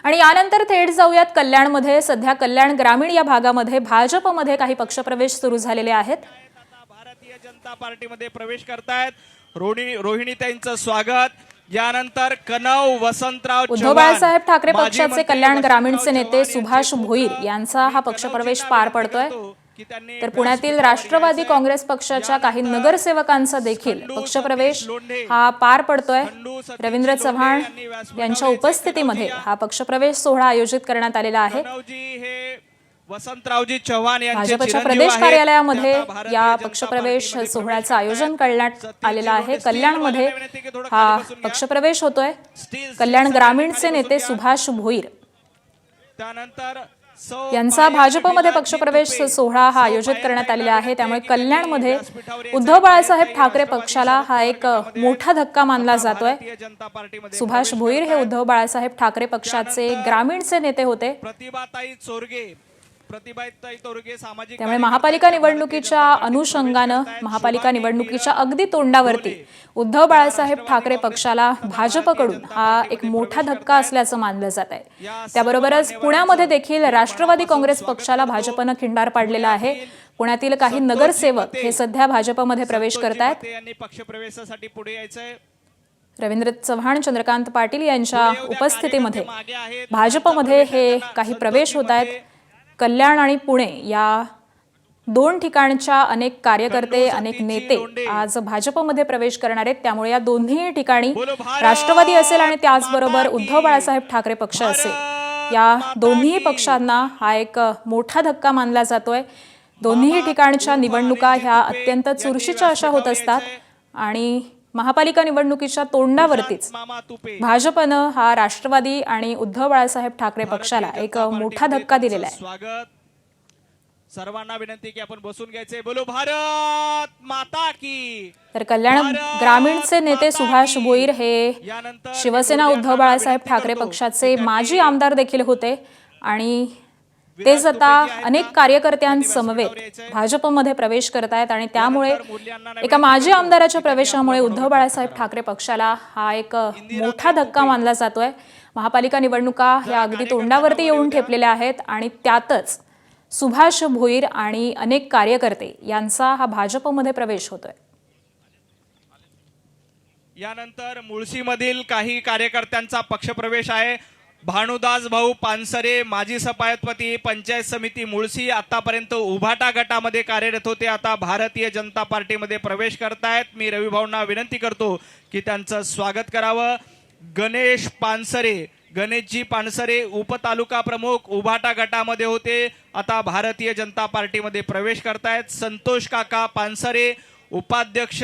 आणि यानंतर थेट जाऊयात कल्याणमध्ये। सध्या कल्याण ग्रामीण या भागामध्ये भाजपमध्ये काही पक्षप्रवेश सुरू झालेले आहेत। भारतीय जनता पार्टीमध्ये प्रवेश करतायत रोहिणीताईंचं स्वागत। यानंतर कनव वसंतराव उद्धव बाळासाहेब ठाकरे पक्षाचे कल्याण ग्रामीणचे नेते सुभाष भोईर यांचा हा पक्षप्रवेश पार पडतोय। तर पुण्यातील राष्ट्रवादी काँग्रेस पक्षाच्या काही नगरसेवकांचा देखील पक्षप्रवेश हा पार पडतोय। रवींद्र चव्हाण यांच्या उपस्थितीमध्ये हा पक्षप्रवेश सोहळा आयोजित करण्यात आलेला आहे। वसंतरावजी चव्हाण भाजपच्या प्रदेश कार्यालयामध्ये या पक्षप्रवेश सोहळ्याचं आयोजन करण्यात आलेलं आहे। कल्याणमध्ये हा पक्षप्रवेश होतोय। कल्याण ग्रामीणचे नेते सुभाष भोईर त्यानंतर यांचा भाजपमध्ये पक्षप्रवेश सोहळा हा आयोजित करण्यात आलेला आहे। त्यामुळे कल्याणमध्ये उद्धव बाळासाहेब ठाकरे पक्षाला हा एक मोठा धक्का मानला जातोय। सुभाष भोईर हे उद्धव बाळासाहेब ठाकरे पक्षाचे ग्रामीणचे नेते होते। त्यामुळे महापालिका निवडणुकीच्या अनुषंगानं महापालिका निवडणुकीच्या अगदी तोंडावरती उद्धव बाळासाहेब ठाकरे पक्षाला भाजपकडून हा एक मोठा धक्का असल्याचं मानलं जात आहे। त्याबरोबरच पुण्यामध्ये देखील राष्ट्रवादी काँग्रेस पक्षाला भाजपनं खिंडार पाडलेला आहे। पुण्यातील काही नगरसेवक हे सध्या भाजपमध्ये प्रवेश करतायत। पक्षप्रवेशासाठी पुढे यायचंय। रवींद्र चव्हाण, चंद्रकांत पाटील यांच्या उपस्थितीमध्ये भाजपमध्ये हे काही प्रवेश होत आहेत। कल्याण आणि पुणे या दोन ठिकाणच्या अनेक कार्यकर्ते अनेक नेते आज भाजपमध्ये प्रवेश करणार आहेत। त्यामुळे या दोन्ही ठिकाणी राष्ट्रवादी असेल आणि त्याचबरोबर उद्धव बाळासाहेब ठाकरे पक्ष असेल, या दोन्ही पक्षांना हा एक मोठा धक्का मानला जातोय। दोन्ही ठिकाणच्या निवडणुका ह्या अत्यंत चुरशीच्या अशा होत असतात आणि महापालिका निवडणुकीच्या तोंडावरतीच भाजपनं हा राष्ट्रवादी आणि उद्धव बाळासाहेब ठाकरे पक्षाला एक मोठा धक्का दिलेला आहे। स्वागत। सर्वांना विनंती की आपण बसून घ्यायचे। बोलो भारत माता की। तर कल्याण ग्रामीणचे नेते सुभाष भोईर हे शिवसेना उद्धव बाळासाहेब ठाकरे पक्षाचे माजी आमदार देखील होते आणि तेच आता अनेक कार्यकर्त्यांसमवेत भाजपमध्ये प्रवेश करतायत आणि त्यामुळे एका माजी आमदाराच्या प्रवेशामुळे उद्धव बाळासाहेब ठाकरे पक्षाला हा एक मोठा धक्का मानला जातोय। महापालिका निवडणुका या अगदी तोंडावरती येऊन ठेपलेल्या आहेत आणि त्यातच सुभाष भोईर आणि अनेक कार्यकर्ते यांचा हा भाजपमध्ये प्रवेश होतोय। यानंतर मुळशीमधील काही कार्यकर्त्यांचा पक्षप्रवेश आहे। भानुदास भाऊ पानसरे माजी सभापती पंचायत समिती मुळशी, आतापर्यंत उभाटा गटामध्ये कार्यरत होते, आता भारतीय जनता पार्टीमध्ये प्रवेश करतायत। मी रवी भाऊंना विनंती करतो की त्यांचं स्वागत करावं। गणेश पानसरे, गणेशजी पानसरे उपतालुका प्रमुख उभाटा गटामध्ये होते, आता भारतीय जनता पार्टीमध्ये प्रवेश करतायत। संतोष काका पानसरे उपाध्यक्ष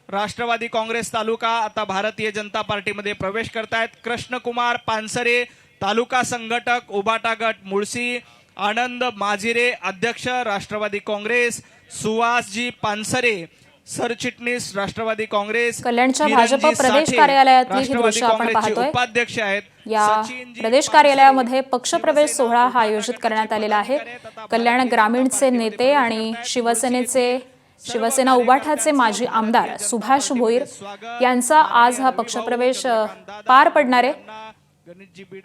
राष्ट्रवादी काँग्रेस तालुका, आता भारतीय जनता पार्टीमध्ये प्रवेश करतायत। कृष्णकुमार पानसरे तालुका संघटक उभाटा गट मुळशी। आनंद माजिरे अध्यक्ष राष्ट्रवादी काँग्रेस। सुहासजी पानसरे सरचिटणीस राष्ट्रवादी काँग्रेस। कल्याणच्या भाजप प्रदेश कार्यालयातली ही दृश्य आपण पाहतोय। उपाध्यक्ष आहेत। या प्रदेश कार्यालयामध्ये पक्षप्रवेश सोहळा हा आयोजित करण्यात आलेला आहे। कल्याण ग्रामीणचे नेते आणि शिवसेना उभाटाचे माजी आमदार सुभाष भोईर यांचा आज हा पक्षप्रवेश पार पडणार आहे।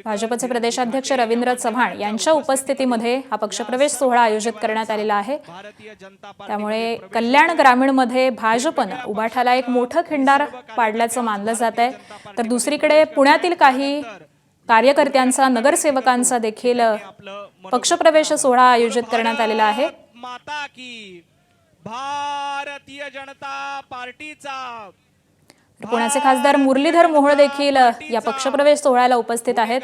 भाजपचे प्रदेशाध्यक्ष रवींद्र चव्हाण यांच्या उपस्थितीमध्ये हा पक्षप्रवेश सोहळा आयोजित करण्यात आलेला आहे। त्यामुळे कल्याण ग्रामीणमध्ये भाजपनं उभाटाला एक मोठं खिंडार पाडल्याचं मानलं जात आहे। तर दुसरीकडे पुण्यातील काही कार्यकर्त्यांचा नगरसेवकांचा देखील पक्षप्रवेश सोहळा आयोजित करण्यात आलेला आहे। माता की भारतीय जनता पार्टीचा पुण्याचे खासदार मुरलीधर मोहोळ देखील या पक्षप्रवेश सोहळ्याला उपस्थित आहेत।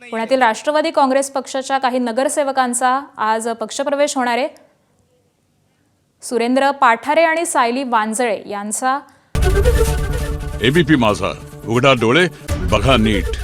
पुण्यातील राष्ट्रवादी काँग्रेस पक्षाच्या काही नगरसेवकांचा आज पक्षप्रवेश होणार आहे। सुरेंद्र पाठारे आणि सायली वांजळे यांचा एबीपी माझा, उघडा डोळे बघा नीट।